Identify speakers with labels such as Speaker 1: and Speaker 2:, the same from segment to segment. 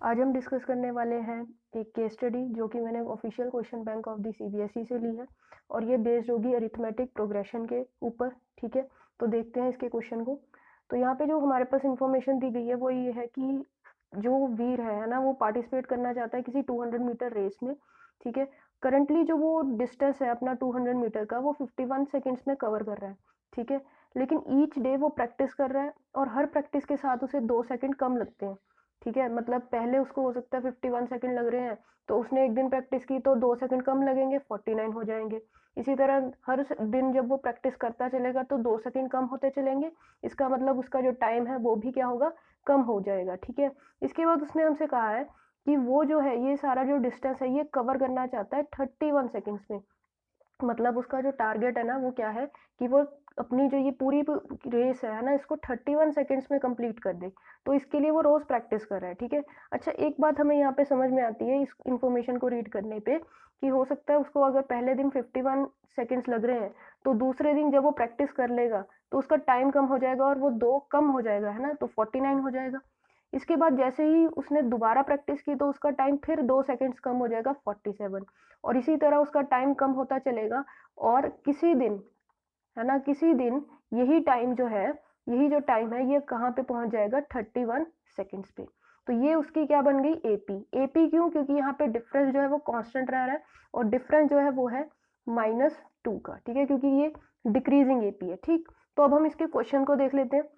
Speaker 1: आज हम डिस्कस करने वाले हैं एक केस स्टडी जो कि मैंने official question bank of the CBSE से ली है और ये बेस्ड होगी अरिथमेटिक प्रोग्रेशन के ऊपर। ठीक है, तो देखते हैं इसके क्वेश्चन को। तो यहाँ पे जो हमारे पास इंफॉर्मेशन दी गई है वो ये है कि जो वीर है ना, वो पार्टिसिपेट करना चाहता है किसी 200 मीटर रेस में। ठीक है, करंटली जो वो डिस्टेंस है अपना 200 मीटर का वो 51 सेकेंड्स में कवर कर रहा है। ठीक है, लेकिन ईच डे वो प्रैक्टिस कर रहा है और हर प्रैक्टिस के साथ उसे 2 सेकेंड कम लगते हैं। ठीक है, मतलब पहले उसको हो सकता है 51 सेकंड लग रहे हैं, तो उसने एक दिन प्रैक्टिस की तो 2 सेकंड कम लगेंगे, 49 हो जाएंगे। इसी तरह हर दिन जब वो प्रैक्टिस करता चलेगा तो 2 सेकंड कम होते चलेंगे। इसका मतलब उसका जो टाइम है वो भी क्या होगा, कम हो जाएगा। ठीक है, इसके बाद उसने हमसे कहा है कि वो जो है ये सारा जो डिस्टेंस है ये कवर करना चाहता है 31 सेकेंड्स में। मतलब उसका जो टारगेट है ना वो क्या है कि वो अपनी जो ये पूरी रेस है ना, इसको 31 सेकेंड्स में कंप्लीट कर दे। तो इसके लिए वो रोज प्रैक्टिस कर रहा है। ठीक है, अच्छा एक बात हमें यहाँ पे समझ में आती है इस इंफॉर्मेशन को रीड करने पे कि हो सकता है उसको अगर पहले दिन 51 सेकेंड्स लग रहे हैं तो दूसरे दिन जब वो प्रैक्टिस कर लेगा तो उसका टाइम कम हो जाएगा और वो 2 कम हो जाएगा, है ना, तो 49 हो जाएगा। इसके बाद जैसे ही उसने दोबारा प्रैक्टिस की तो उसका टाइम फिर 2 सेकेंड्स कम हो जाएगा, 47। और इसी तरह उसका टाइम कम होता चलेगा और किसी दिन, है ना, किसी दिन यही टाइम जो है, यही जो टाइम है ये कहाँ पे पहुंच जाएगा, 31 सेकेंड्स पे। तो ये उसकी क्या बन गई, एपी। एपी क्यों, क्योंकि यहाँ पे डिफरेंस जो है वो कांस्टेंट रह रहा है और डिफरेंस जो है वो है -2 का। ठीक है, क्योंकि ये डिक्रीजिंग एपी है। ठीक, तो अब हम इसके क्वेश्चन को देख लेते हैं।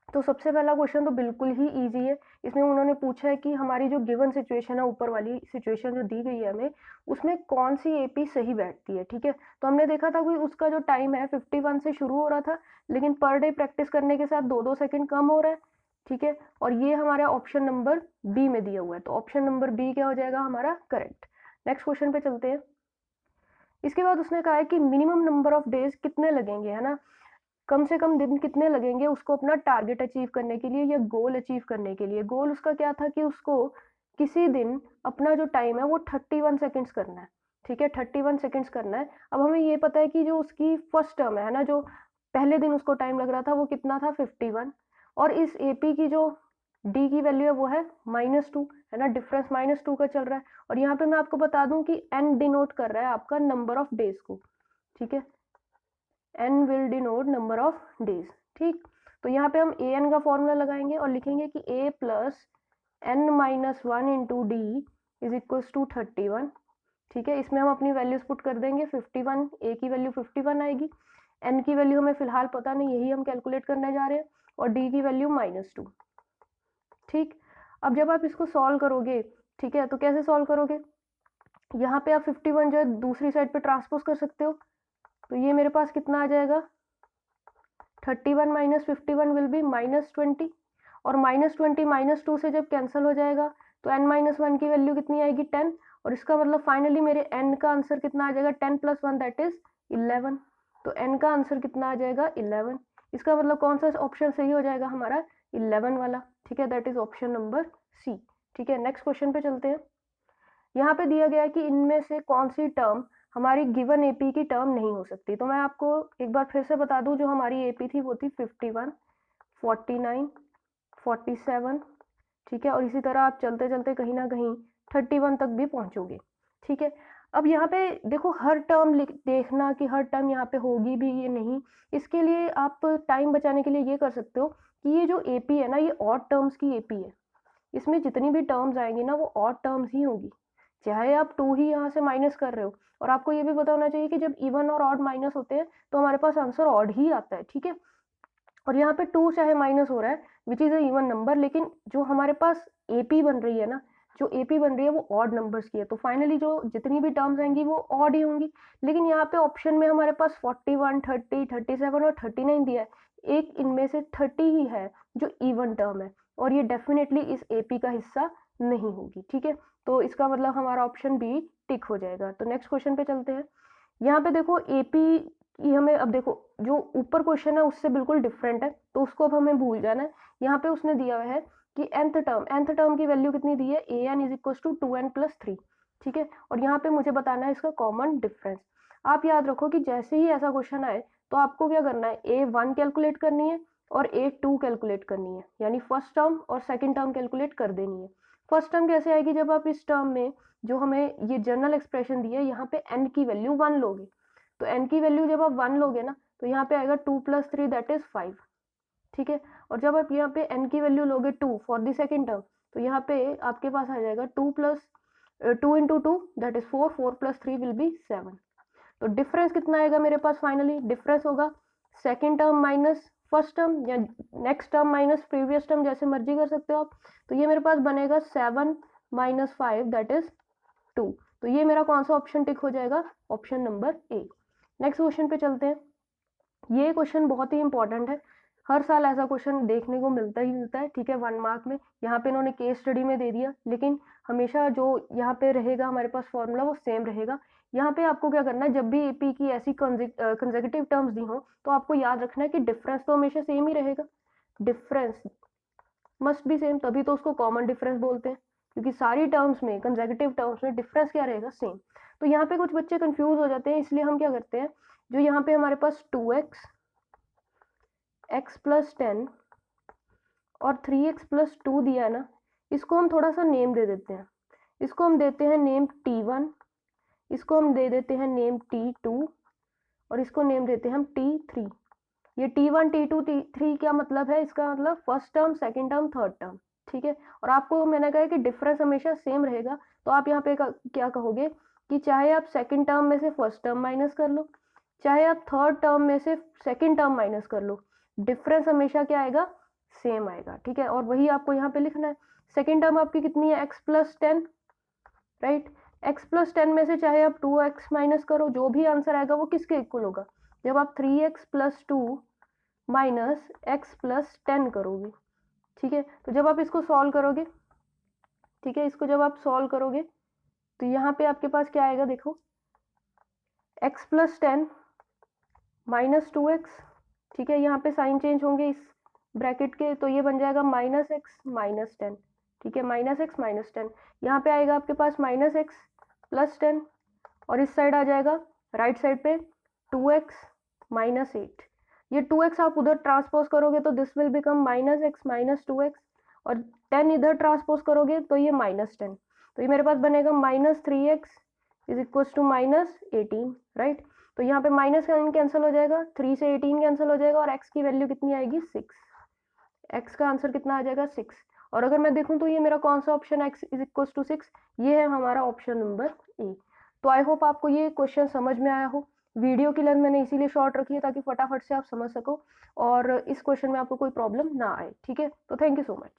Speaker 1: तो सबसे पहला क्वेश्चन तो बिल्कुल ही इजी है। इसमें उन्होंने पूछा है कि हमारी जो गिवन सिचुएशन है, ऊपर वाली सिचुएशन जो दी गई है हमें, उसमें कौन सी एपी सही बैठती है। ठीक है, तो हमने देखा था कि उसका जो टाइम है 51 से शुरू हो रहा था, लेकिन पर डे प्रैक्टिस करने के साथ 2-2 सेकंड कम हो रहा है। ठीक है, और ये हमारा ऑप्शन नंबर बी में दिया हुआ है, तो ऑप्शन नंबर बी क्या हो जाएगा हमारा करेक्ट। नेक्स्ट क्वेश्चन पे चलते हैं। इसके बाद उसने कहा है कि मिनिमम नंबर ऑफ डेज कितने लगेंगे, है ना, कम से कम दिन कितने लगेंगे उसको अपना टारगेट अचीव करने के लिए या गोल अचीव करने के लिए। गोल उसका क्या था कि उसको किसी दिन अपना जो टाइम है वो 31 सेकेंड्स करना है। ठीक है, 31 सेकेंड्स करना है। अब हमें ये पता है कि जो उसकी फर्स्ट टर्म है ना, जो पहले दिन उसको टाइम लग रहा था वो कितना था, 51। और इस एपी की जो डी की वैल्यू है वो है -2, है ना, डिफरेंस -2 का चल रहा है। और यहाँ पे मैं आपको बता दूं कि एन डिनोट कर रहा है आपका नंबर ऑफ डेज को। ठीक है, n will denote number of days। ठीक, तो यहाँ पे हम a n का फॉर्मूला लगाएंगे और लिखेंगे कि a plus n minus 1 into D is equals to 31। ठीक है, इसमें हम अपनी वैल्यूज पुट कर देंगे। 51, a की वैल्यू 51 आएगी, n की वैल्यू हमें फिलहाल पता नहीं, यही हम कैलकुलेट करने जा रहे हैं, और d की वैल्यू -2। ठीक, अब जब आप इसको सॉल्व करोगे, ठीक है, तो कैसे सॉल्व करोगे, यहाँ पे आप 51 जो है दूसरी साइड पे ट्रांसपोज कर सकते हो। तो ये मेरे पास कितना आ जाएगा, 31 माइनस 51 विल बी -20, और -20 -2 से जब कैंसिल हो जाएगा तो n-1 की वैल्यू कितनी आएगी, 10। और इसका मतलब फाइनली मेरे n का आंसर कितना आ जाएगा, 10 + 1 दैट इज 11। तो n का आंसर कितना आ जाएगा, 11। इसका मतलब कौन सा ऑप्शन सही हो जाएगा हमारा, 11 वाला। ठीक है, that is option number C. ठीक है, नेक्स्ट क्वेश्चन पे चलते हैं। यहाँ पे दिया गया है कि इनमें से कौन सी टर्म हमारी गिवन एपी की टर्म नहीं हो सकती। तो मैं आपको एक बार फिर से बता दूं, जो हमारी एपी थी वो थी 51, 49, 47। ठीक है, और इसी तरह आप चलते चलते कहीं ना कहीं 31 तक भी पहुंचोगे। ठीक है, अब यहाँ पे देखो हर टर्म देखना कि हर टर्म यहाँ पे होगी भी ये नहीं, इसके लिए आप टाइम बचाने के लिए ये कर सकते हो कि ये जो एपी है ना, ये ऑड टर्म्स की एपी है। इसमें जितनी भी टर्म्स आएंगी ना वो ऑड टर्म्स ही होगी, चाहे आप 2 ही यहाँ से माइनस कर रहे हो। और आपको ये भी पता होना चाहिए कि जब इवन और ऑड माइनस होते हैं तो हमारे पास आंसर ऑड ही आता है। ठीक है, और यहाँ पे 2 चाहे माइनस हो रहा है which is a even number, लेकिन जो हमारे पास एपी बन रही है ना, जो एपी बन रही है वो ऑड नंबर्स की है, तो फाइनली जो जितनी भी टर्म्स आएंगी वो ऑड ही होंगी। लेकिन यहाँ पे ऑप्शन में हमारे पास 41, 30, 37 और 39 दिया है, एक इनमें से 30 ही है जो इवन टर्म है, और ये डेफिनेटली इस एपी का हिस्सा नहीं होगी। ठीक है, तो इसका मतलब हमारा ऑप्शन बी टिक हो जाएगा। तो नेक्स्ट क्वेश्चन पे चलते हैं। यहाँ पे देखो एपी की हमें, अब देखो जो ऊपर क्वेश्चन है उससे बिल्कुल डिफरेंट है, तो उसको अब हमें भूल जाना है। यहाँ पे उसने दिया है कि nth टर्म की वैल्यू कितनी दी है, a n is equal to 2n+3। ठीक है, और यहाँ पे मुझे बताना है इसका कॉमन डिफरेंस। आप याद रखो कि जैसे ही ऐसा क्वेश्चन आए तो आपको क्या करना है, a1 कैलकुलेट करनी है और a2 कैलकुलेट करनी है, यानी फर्स्ट टर्म और सेकेंड टर्म कैलकुलेट कर देनी है। फर्स्ट टर्म कैसे आएगी, जब आप इस टर्म में जो हमें ये जनरल एक्सप्रेशन दी है यहाँ पे n की वैल्यू 1 लोगे, तो n की वैल्यू जब आप 1 लोगे ना तो यहाँ पे आएगा 2 + 3 दैट इज 5, ठीक है। और जब आप यहाँ पे n की वैल्यू लोगे 2 फॉर द सेकेंड टर्म, तो यहाँ पे आपके पास आ जाएगा 2 × 2 दैट इज 4, 4 + 3 विल बी 7। तो डिफरेंस कितना आएगा मेरे पास, फाइनली डिफरेंस होगा second term minus first term या next term minus previous term, जैसे मर्जी कर सकते हो आप। तो ये मेरे पास बनेगा 7 - 5 दैट इज 2। तो ये मेरा कौन सा ऑप्शन टिक हो जाएगा, option number A. Next question पे चलते हैं। ये क्वेश्चन बहुत ही इंपॉर्टेंट है, हर साल ऐसा क्वेश्चन देखने को मिलता ही मिलता है, ठीक है, 1 मार्क में। यहाँ पे इन्होंने केस स्टडी में दे दिया, लेकिन हमेशा जो यहाँ पे रहेगा हमारे पास फॉर्मूला वो सेम रहेगा। यहाँ पे आपको क्या करना है, जब भी एपी की ऐसी कंसेक्यूटिव टर्म्स दी हो तो आपको याद रखना है कि डिफरेंस तो हमेशा सेम ही रहेगा, डिफरेंस मस्ट बी सेम, तभी तो उसको कॉमन डिफरेंस बोलते हैं, क्योंकि सारी टर्म्स में कंसेक्यूटिव टर्म्स में डिफरेंस क्या रहेगा, सेम। तो यहाँ पे कुछ बच्चे कंफ्यूज हो जाते हैं, इसलिए हम क्या करते हैं, जो यहाँ पे हमारे पास 2x x + 10 और 3x + 2 दिया है ना, इसको हम थोड़ा सा नेम दे देते हैं। इसको हम देते हैं नेम t1, इसको हम दे देते हैं नेम t2 और इसको नेम देते हैं हम t3। ये t1 t2 t3 क्या मतलब है, इसका मतलब first term, second term, third term, ठीक है। और आपको मैंने कहा कि डिफरेंस हमेशा सेम रहेगा, तो आप यहाँ पे क्या कहोगे कि चाहे आप सेकेंड टर्म में से फर्स्ट टर्म माइनस कर लो, चाहे आप थर्ड टर्म में से सेकेंड टर्म माइनस कर लो, डिफरेंस हमेशा क्या आएगा, सेम आएगा, ठीक है। और वही आपको यहाँ पे लिखना है। सेकेंड टर्म आपकी कितनी है, x + 10, राइट। x + 10 में से चाहे आप 2x माइनस करो, जो भी आंसर आएगा वो किसके इक्वल होगा, जब आप 3x + 2 माइनस x + 10 करोगे, ठीक है। तो जब आप इसको सॉल्व करोगे, ठीक है, इसको जब आप सॉल्व करोगे तो यहाँ पे आपके पास क्या आएगा, देखो x + 10 - 2x, ठीक है, यहाँ पे साइन चेंज होंगे इस ब्रैकेट के, तो ये बन जाएगा -x - 10, ठीक है, -x - 10। यहाँ पे आएगा आपके पास -x + 10 और इस साइड आ जाएगा राइट साइड पे 2x - 8। ये 2x आप उधर ट्रांसपोज करोगे तो this will become -x - 2x और 10 इधर ट्रांसपोज करोगे तो ये -10, तो ये मेरे पास बनेगा -3x = -18, राइट। तो यहाँ पे माइनस कैंसिल हो जाएगा, 3 से 18 कैंसिल हो जाएगा और x की वैल्यू कितनी आएगी, 6। x का आंसर कितना आ जाएगा, 6। और अगर मैं देखूं तो ये मेरा कौन सा ऑप्शन x = 6, ये है हमारा ऑप्शन नंबर ए। तो आई होप आपको ये क्वेश्चन समझ में आया हो। वीडियो की लेंथ मैंने इसीलिए शॉर्ट रखी है ताकि फटाफट से आप समझ सको और इस क्वेश्चन में आपको कोई प्रॉब्लम ना आए, ठीक है। तो थैंक यू सो मच।